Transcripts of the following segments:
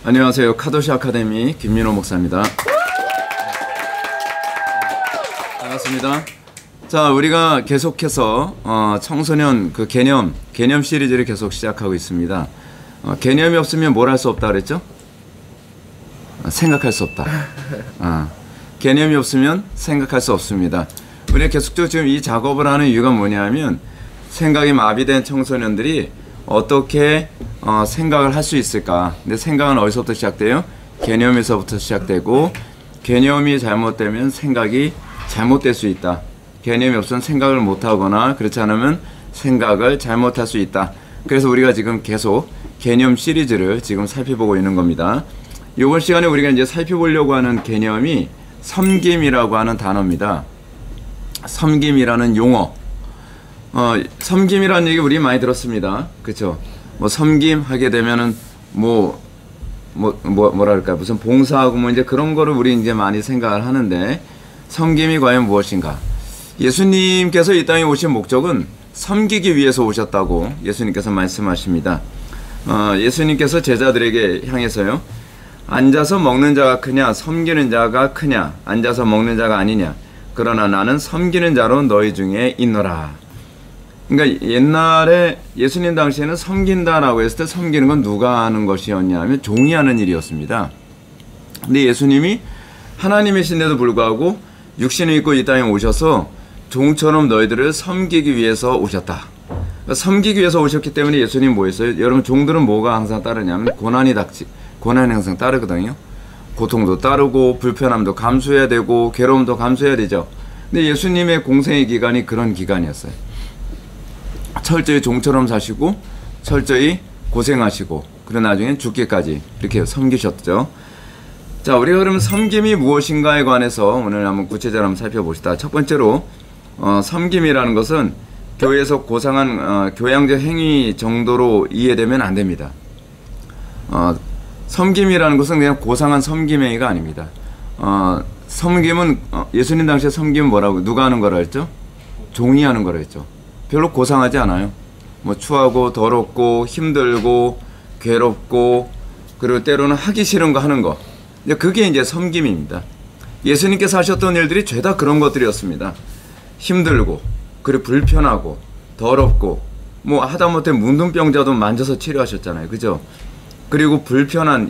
안녕하세요. 카도시 아카데미 김민호 목사입니다. 반갑습니다. 자, 우리가 계속해서 청소년 그 개념 시리즈를 계속 시작하고 있습니다. 개념이 없으면 뭘 할 수 없다 그랬죠? 생각할 수 없다. 개념이 없으면 생각할 수 없습니다. 우리가 계속적으로 지금 이 작업을 하는 이유가 뭐냐면 생각이 마비된 청소년들이 어떻게 생각을 할 수 있을까? 근데 생각은 어디서부터 시작돼요? 개념에서부터 시작되고, 개념이 잘못되면 생각이 잘못될 수 있다. 개념이 없으면 생각을 못하거나 그렇지 않으면 생각을 잘못할 수 있다. 그래서 우리가 지금 계속 개념 시리즈를 지금 살펴보고 있는 겁니다. 이번 시간에 우리가 이제 살펴보려고 하는 개념이 섬김이라고 하는 단어입니다. 섬김이라는 용어. 섬김이라는 얘기 우리 많이 들었습니다. 그쵸? 뭐 섬김하게 되면은 뭐랄까 무슨 봉사하고 뭐 이제 그런 거를 우리 이제 많이 생각을 하는데, 섬김이 과연 무엇인가? 예수님께서 이 땅에 오신 목적은 섬기기 위해서 오셨다고 예수님께서 말씀하십니다. 예수님께서 제자들에게 향해서요, 앉아서 먹는 자가 크냐 섬기는 자가 크냐, 앉아서 먹는 자가 아니냐, 그러나 나는 섬기는 자로 너희 중에 있노라. 그러니까 옛날에 예수님 당시에는 섬긴다라고 했을 때 섬기는 건 누가 하는 것이었냐 하면 종이 하는 일이었습니다. 근데 예수님이 하나님이신데도 불구하고 육신을 입고 이 땅에 오셔서 종처럼 너희들을 섬기기 위해서 오셨다. 그러니까 섬기기 위해서 오셨기 때문에 예수님 뭐 했어요? 여러분, 종들은 뭐가 항상 따르냐면 고난이 항상 따르거든요. 고통도 따르고 불편함도 감수해야 되고 괴로움도 감수해야 되죠. 근데 예수님의 공생의 기간이 그런 기간이었어요. 철저히 종처럼 사시고 철저히 고생하시고 그리고 나중엔 죽기까지 이렇게 섬기셨죠. 자, 우리가 그러면 섬김이 무엇인가에 관해서 오늘 한번 구체적으로 한번 살펴봅시다. 첫 번째로 섬김이라는 것은 교회에서 고상한 교양적 행위 정도로 이해되면 안 됩니다. 섬김이라는 것은 그냥 고상한 섬김 행위가 아닙니다. 섬김은 예수님 당시에 섬김은 뭐라고, 누가 하는 거라 했죠? 종이 하는 거라 했죠. 별로 고상하지 않아요. 뭐 추하고 더럽고 힘들고 괴롭고 그리고 때로는 하기 싫은 거 하는 거, 그게 이제 섬김입니다. 예수님께서 하셨던 일들이 죄다 그런 것들이었습니다. 힘들고 그리고 불편하고 더럽고 뭐 하다못해 문둥병자도 만져서 치료하셨잖아요. 그죠? 그리고 불편한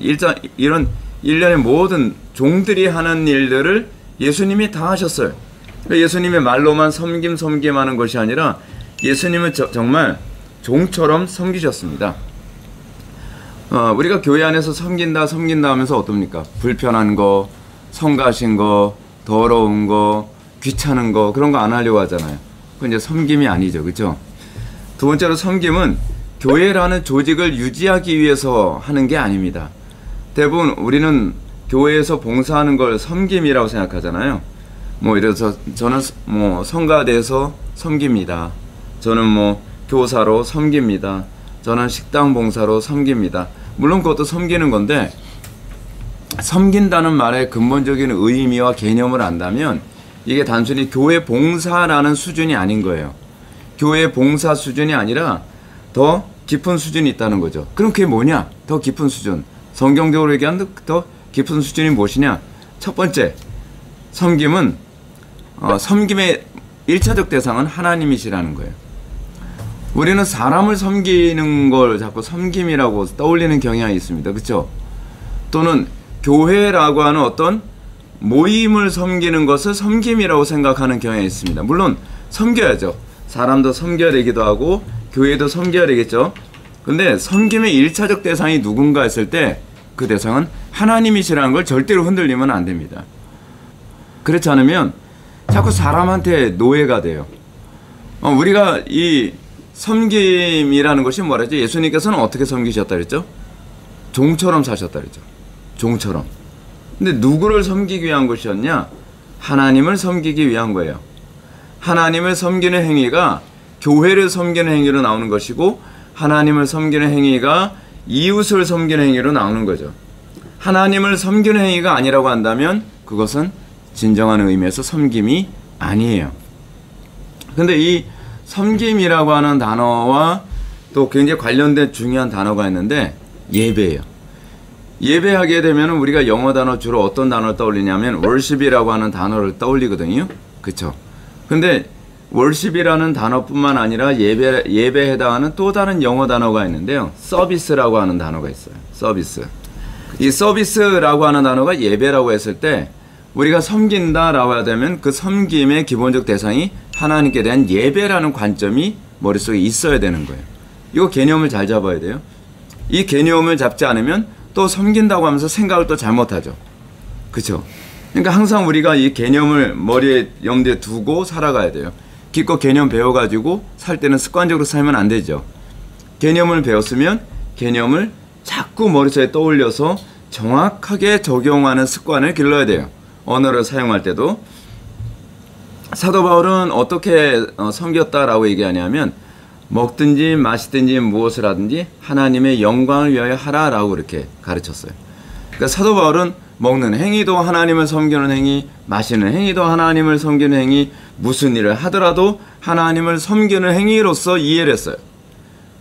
이런 일련의 모든 종들이 하는 일들을 예수님이 다 하셨어요. 예수님의 말로만 섬김하는 것이 아니라 예수님은 정말 종처럼 섬기셨습니다. 우리가 교회 안에서 섬긴다 하면서 어떻습니까? 불편한 거, 성가신 거, 더러운 거, 귀찮은 거, 그런 거 안 하려고 하잖아요. 그건 이제 섬김이 아니죠. 그렇죠? 두 번째로 섬김은 교회라는 조직을 유지하기 위해서 하는 게 아닙니다. 대부분 우리는 교회에서 봉사하는 걸 섬김이라고 생각하잖아요. 뭐 이래서 저는 뭐 성가대에서 섬깁니다. 저는 뭐 교사로 섬깁니다. 저는 식당 봉사로 섬깁니다. 물론 그것도 섬기는 건데, 섬긴다는 말의 근본적인 의미와 개념을 안다면 이게 단순히 교회 봉사라는 수준이 아닌 거예요. 교회 봉사 수준이 아니라 더 깊은 수준이 있다는 거죠. 그럼 그게 뭐냐? 더 깊은 수준. 성경적으로 얘기하는 더 깊은 수준이 무엇이냐? 첫 번째, 섬김은 섬김의 1차적 대상은 하나님이시라는 거예요. 우리는 사람을 섬기는 걸 자꾸 섬김이라고 떠올리는 경향이 있습니다. 그렇죠? 또는 교회라고 하는 어떤 모임을 섬기는 것을 섬김이라고 생각하는 경향이 있습니다. 물론 섬겨야죠. 사람도 섬겨야 되기도 하고 교회도 섬겨야 되겠죠. 근데 섬김의 1차적 대상이 누군가 했을 때 그 대상은 하나님이시라는 걸 절대로 흔들리면 안 됩니다. 그렇지 않으면 자꾸 사람한테 노예가 돼요. 우리가 이 섬김이라는 것이 뭐라죠? 예수님께서는 어떻게 섬기셨다 그랬죠? 종처럼 사셨다 그랬죠. 종처럼. 근데 누구를 섬기기 위한 것이었냐? 하나님을 섬기기 위한 거예요. 하나님을 섬기는 행위가 교회를 섬기는 행위로 나오는 것이고, 하나님을 섬기는 행위가 이웃을 섬기는 행위로 나오는 거죠. 하나님을 섬기는 행위가 아니라고 한다면 그것은 진정한 의미에서 섬김이 아니에요. 근데 이 섬김이라고 하는 단어와 또 굉장히 관련된 중요한 단어가 있는데 예배예요. 예배하게 되면 우리가 영어 단어 주로 어떤 단어를 떠올리냐면 worship이라고 하는 단어를 떠올리거든요. 그쵸? 근데 worship이라는 단어뿐만 아니라 예배에 해당하는 또 다른 영어 단어가 있는데요. 서비스라고 하는 단어가 있어요. 서비스. 이 서비스라고 하는 단어가 예배라고 했을 때 우리가 섬긴다라고 하면 그 섬김의 기본적 대상이 하나님께 대한 예배라는 관점이 머릿속에 있어야 되는 거예요. 이거 개념을 잘 잡아야 돼요. 이 개념을 잡지 않으면 또 섬긴다고 하면서 생각을 또 잘못하죠. 그렇죠? 그러니까 항상 우리가 이 개념을 머리에 염두에 두고 살아가야 돼요. 기껏 개념 배워가지고 살 때는 습관적으로 살면 안 되죠. 개념을 배웠으면 개념을 자꾸 머릿속에 떠올려서 정확하게 적용하는 습관을 길러야 돼요. 언어를 사용할 때도. 사도 바울은 어떻게 섬겼다라고 얘기하냐면 먹든지 마시든지 무엇을 하든지 하나님의 영광을 위하여 하라라고 이렇게 가르쳤어요. 그러니까 사도 바울은 먹는 행위도 하나님을 섬기는 행위, 마시는 행위도 하나님을 섬기는 행위, 무슨 일을 하더라도 하나님을 섬기는 행위로서 이해를 했어요.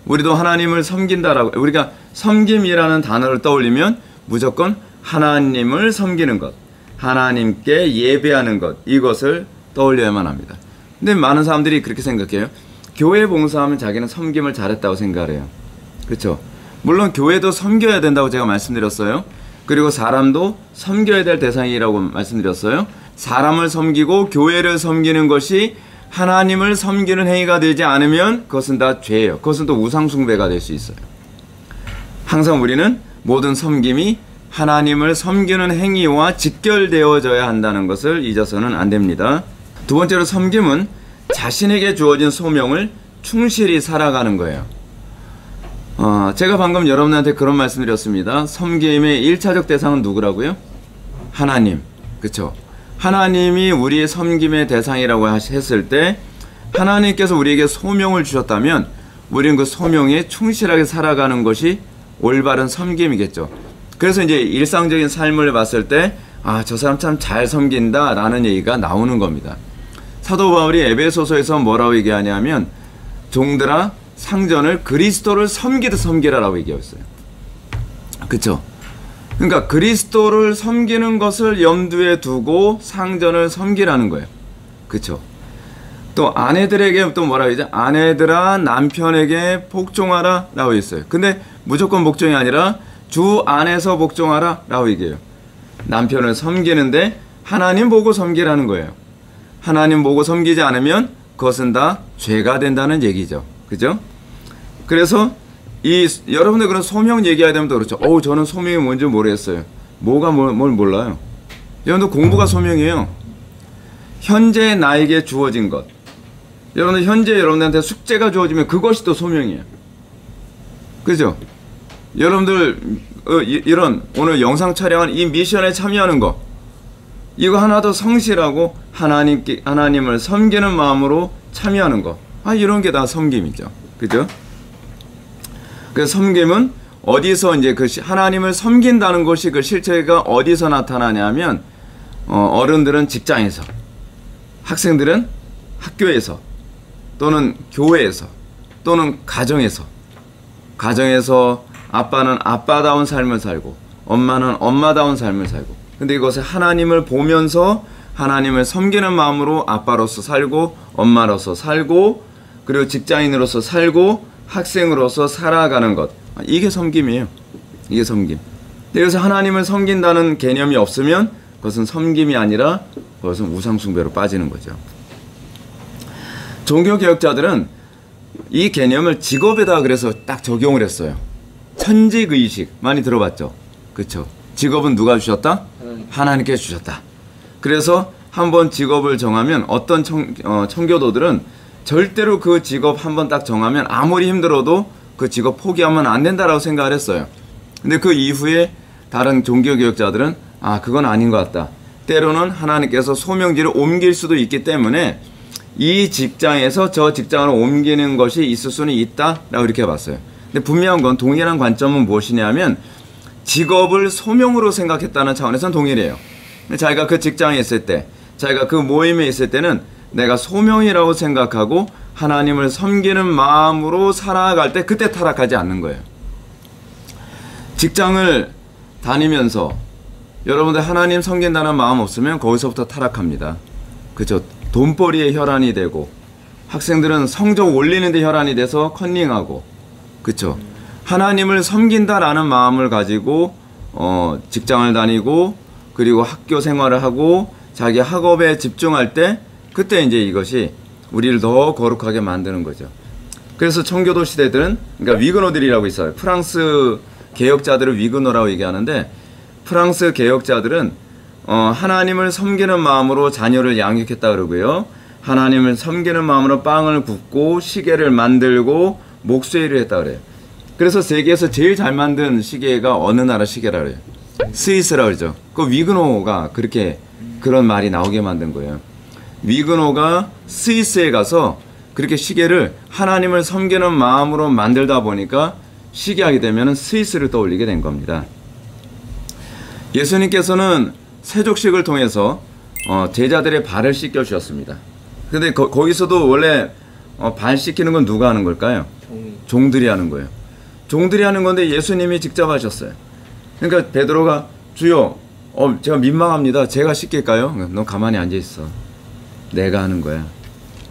우리도 하나님을 섬긴다라고, 우리가 섬김이라는 단어를 떠올리면 무조건 하나님을 섬기는 것, 하나님께 예배하는 것, 이것을 떠올려야만 합니다. 근데 많은 사람들이 그렇게 생각해요. 교회 봉사하면 자기는 섬김을 잘했다고 생각을 해요. 그렇죠? 물론 교회도 섬겨야 된다고 제가 말씀드렸어요. 그리고 사람도 섬겨야 될 대상이라고 말씀드렸어요. 사람을 섬기고 교회를 섬기는 것이 하나님을 섬기는 행위가 되지 않으면 그것은 다 죄예요. 그것은 또 우상숭배가 될 수 있어요. 항상 우리는 모든 섬김이 하나님을 섬기는 행위와 직결되어져야 한다는 것을 잊어서는 안 됩니다. 두 번째로 섬김은 자신에게 주어진 소명을 충실히 살아가는 거예요. 제가 방금 여러분한테 그런 말씀드렸습니다. 섬김의 1차적 대상은 누구라고요? 하나님. 그쵸? 하나님이 우리의 섬김의 대상이라고 했을 때 하나님께서 우리에게 소명을 주셨다면 우리는 그 소명에 충실하게 살아가는 것이 올바른 섬김이겠죠. 그래서 이제 일상적인 삶을 봤을 때 저 사람 참 잘 섬긴다 라는 얘기가 나오는 겁니다. 사도 바울이 에베소서에서 뭐라고 얘기하냐면 종들아 상전을 그리스도를 섬기듯 섬기라라고 얘기했어요. 그쵸? 그러니까 그리스도를 섬기는 것을 염두에 두고 상전을 섬기라는 거예요. 그쵸? 또 아내들에게 또 뭐라고 하죠? 아내들아 남편에게 복종하라 라고 했어요. 근데 무조건 복종이 아니라 주 안에서 복종하라 라고 얘기해요. 남편을 섬기는데 하나님 보고 섬기라는 거예요. 하나님 보고 섬기지 않으면 그것은 다 죄가 된다는 얘기죠. 그죠? 그래서 여러분들 그런 소명 얘기해야 되면 또 그렇죠. 저는 소명이 뭔지 모르겠어요. 뭘 몰라요? 여러분들 공부가 소명이에요. 현재 나에게 주어진 것. 여러분들 현재 여러분들한테 숙제가 주어지면 그것이 또 소명이에요. 그죠? 여러분들 이런 오늘 영상 촬영한 이 미션에 참여하는 거, 이거 하나도 성실하고 하나님을 섬기는 마음으로 참여하는 거, 이런 게 다 섬김이죠. 그죠? 그래서 섬김은 어디서 이제 하나님을 섬긴다는 것이 그 실체가 어디서 나타나냐면 어른들은 직장에서, 학생들은 학교에서, 또는 교회에서, 또는 가정에서 아빠는 아빠다운 삶을 살고 엄마는 엄마다운 삶을 살고, 근데 이것을 하나님을 보면서 하나님을 섬기는 마음으로 아빠로서 살고 엄마로서 살고 그리고 직장인으로서 살고 학생으로서 살아가는 것, 이게 섬김이에요. 이게 섬김. 그래서 하나님을 섬긴다는 개념이 없으면 그것은 섬김이 아니라 그것은 우상숭배로 빠지는 거죠. 종교개혁자들은 이 개념을 직업에다 그래서 딱 적용을 했어요. 천직의식 많이 들어봤죠? 그렇죠? 직업은 누가 주셨다? 하나님께 주셨다. 그래서 한번 직업을 정하면 어떤 청교도들은 절대로 그 직업 한번 딱 정하면 아무리 힘들어도 그 직업 포기하면 안 된다라고 생각을 했어요. 근데 그 이후에 다른 종교개혁자들은 그건 아닌 것 같다. 때로는 하나님께서 소명지를 옮길 수도 있기 때문에 이 직장에서 저 직장으로 옮기는 것이 있을 수는 있다라고 이렇게 봤어요. 근데 분명한 건 동일한 관점은 무엇이냐면 직업을 소명으로 생각했다는 차원에서는 동일해요. 자기가 그 직장에 있을 때, 자기가 그 모임에 있을 때는 내가 소명이라고 생각하고 하나님을 섬기는 마음으로 살아갈 때 그때 타락하지 않는 거예요. 직장을 다니면서 여러분들 하나님 섬긴다는 마음 없으면 거기서부터 타락합니다. 그죠? 돈벌이에 혈안이 되고, 학생들은 성적 올리는 데 혈안이 돼서 컨닝하고, 그쵸? 하나님을 섬긴다라는 마음을 가지고 직장을 다니고, 그리고 학교 생활을 하고 자기 학업에 집중할 때, 그때 이제 이것이 우리를 더 거룩하게 만드는 거죠. 그래서 청교도 시대들은, 그러니까 위그노들이라고 있어요. 프랑스 개혁자들을 위그노라고 얘기하는데, 프랑스 개혁자들은 하나님을 섬기는 마음으로 자녀를 양육했다 그러고요, 하나님을 섬기는 마음으로 빵을 굽고 시계를 만들고 목쇠일을 했다 그래요. 그래서 세계에서 제일 잘 만든 시계가 어느 나라 시계라 그래요? 스위스라 그러죠. 그 위그노가 그렇게 그런 말이 나오게 만든 거예요. 위그노가 스위스에 가서 그렇게 시계를 하나님을 섬기는 마음으로 만들다 보니까 시계하게 되면 스위스를 떠올리게 된 겁니다. 예수님께서는 세족식을 통해서 제자들의 발을 씻겨 주셨습니다. 근데 거기서도 원래 발 씻기는 건 누가 하는 걸까요? 종들이 하는 거예요. 종들이 하는 건데 예수님이 직접 하셨어요. 그러니까 베드로가 주여, 제가 민망합니다. 제가 씻길까요? 너 가만히 앉아 있어. 내가 하는 거야.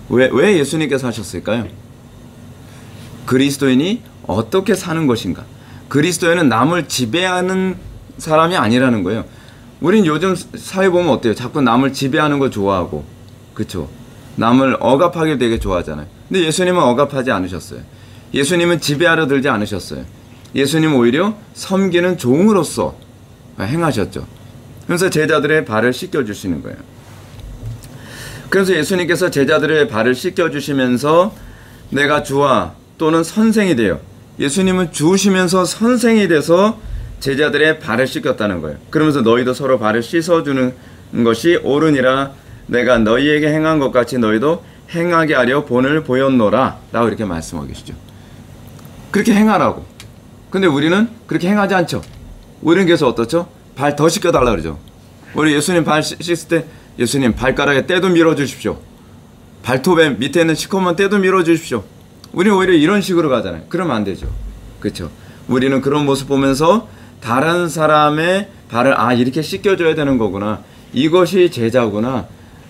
왜 예수님께서 하셨을까요? 그리스도인이 어떻게 사는 것인가? 그리스도인은 남을 지배하는 사람이 아니라는 거예요. 우린 요즘 사회 보면 어때요? 자꾸 남을 지배하는 거 좋아하고, 그쵸? 남을 억압하길 되게 좋아하잖아요. 근데 예수님은 억압하지 않으셨어요. 예수님은 지배하려 들지 않으셨어요. 예수님은 오히려 섬기는 종으로서 행하셨죠. 그래서 제자들의 발을 씻겨주시는 거예요. 그래서 예수님께서 제자들의 발을 씻겨주시면서 내가 주와 또는 선생이 되어, 예수님은 주시면서 선생이 돼서 제자들의 발을 씻겼다는 거예요. 그러면서 너희도 서로 발을 씻어주는 것이 옳으니라. 내가 너희에게 행한 것 같이 너희도 행하게 하려 본을 보였노라 라고 이렇게 말씀하고 계시죠. 그렇게 행하라고. 근데 우리는 그렇게 행하지 않죠. 우리는 그래서 어떻죠? 발 더 씻겨달라 그러죠. 우리 예수님 발 씻을 때 예수님 발가락에 때도 밀어주십시오. 발톱에 밑에 있는 시커먼 때도 밀어주십시오. 우리는 오히려 이런 식으로 가잖아요. 그러면 안 되죠. 그렇죠? 우리는 그런 모습 보면서 다른 사람의 발을 이렇게 씻겨줘야 되는 거구나. 이것이 제자구나.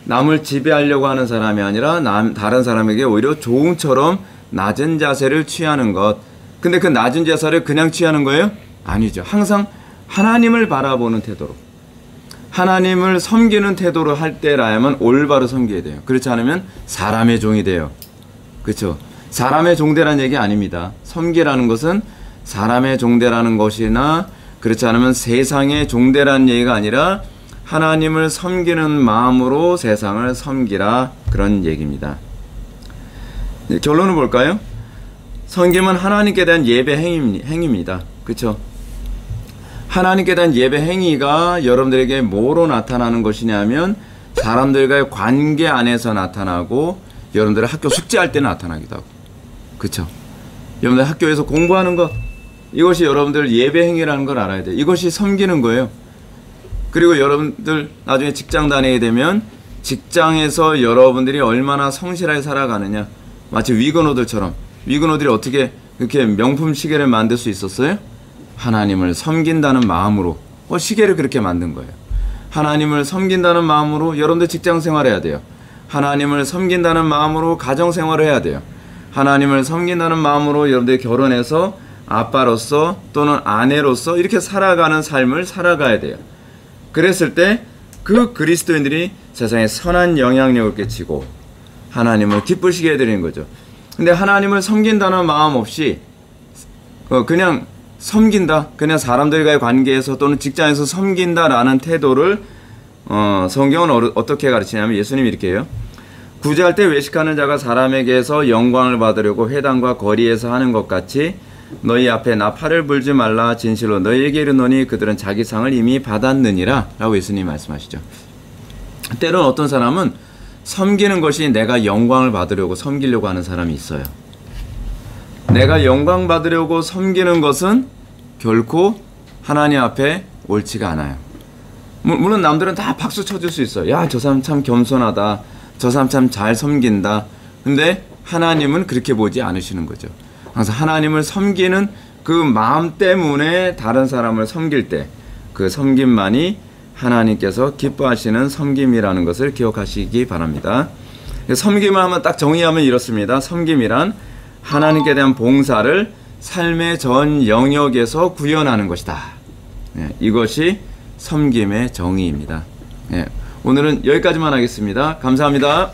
남을 지배하려고 하는 사람이 아니라 다른 사람에게 오히려 종처럼 낮은 자세를 취하는 것. 근데 그 낮은 자세를 그냥 취하는 거예요? 아니죠. 항상 하나님을 바라보는 태도로, 하나님을 섬기는 태도로 할 때라야만 올바로 섬겨야 돼요. 그렇지 않으면 사람의 종이 돼요. 그렇죠? 사람의 종대라는 얘기 아닙니다. 섬기라는 것은 사람의 종대라는 것이나, 그렇지 않으면 세상의 종대라는 얘기가 아니라 하나님을 섬기는 마음으로 세상을 섬기라, 그런 얘기입니다. 결론을 볼까요? 섬김은 하나님께 대한 예배 행위입니다. 그렇죠? 하나님께 대한 예배 행위가 여러분들에게 뭐로 나타나는 것이냐면 사람들과의 관계 안에서 나타나고, 여러분들의 학교 숙제할 때 나타나기도 하고, 그렇죠? 여러분들 학교에서 공부하는 것, 이것이 여러분들 예배 행위라는 걸 알아야 돼요. 이것이 섬기는 거예요. 그리고 여러분들 나중에 직장 다니게 되면 직장에서 여러분들이 얼마나 성실하게 살아가느냐, 마치 위그노들처럼, 위그노들이 어떻게 이렇게 명품 시계를 만들 수 있었어요? 하나님을 섬긴다는 마음으로 시계를 그렇게 만든 거예요. 하나님을 섬긴다는 마음으로 여러분들 직장 생활해야 돼요. 하나님을 섬긴다는 마음으로 가정 생활을 해야 돼요. 하나님을 섬긴다는 마음으로 여러분들이 결혼해서 아빠로서 또는 아내로서 이렇게 살아가는 삶을 살아가야 돼요. 그랬을 때 그 그리스도인들이 세상에 선한 영향력을 끼치고 하나님을 기쁘시게 해드리는 거죠. 근데 하나님을 섬긴다는 마음 없이 그냥 섬긴다, 그냥 사람들과의 관계에서 또는 직장에서 섬긴다라는 태도를 성경은 어떻게 가르치냐면 예수님이 이렇게 해요. 구제할 때 외식하는 자가 사람에게서 영광을 받으려고 회당과 거리에서 하는 것 같이 너희 앞에 나팔을 불지 말라. 진실로 너희에게 이르노니 그들은 자기 상을 이미 받았느니라 라고 예수님이 말씀하시죠. 때론 어떤 사람은 섬기는 것이 내가 영광을 받으려고 섬기려고 하는 사람이 있어요. 내가 영광 받으려고 섬기는 것은 결코 하나님 앞에 옳지가 않아요. 물론 남들은 다 박수 쳐줄 수 있어요. 야, 저 사람 참 겸손하다. 저 사람 참 잘 섬긴다. 근데 하나님은 그렇게 보지 않으시는 거죠. 항상 하나님을 섬기는 그 마음 때문에 다른 사람을 섬길 때, 그 섬김만이 하나님께서 기뻐하시는 섬김이라는 것을 기억하시기 바랍니다. 섬김을 하면 딱 정의하면 이렇습니다. 섬김이란 하나님께 대한 봉사를 삶의 전 영역에서 구현하는 것이다. 이것이 섬김의 정의입니다. 오늘은 여기까지만 하겠습니다. 감사합니다.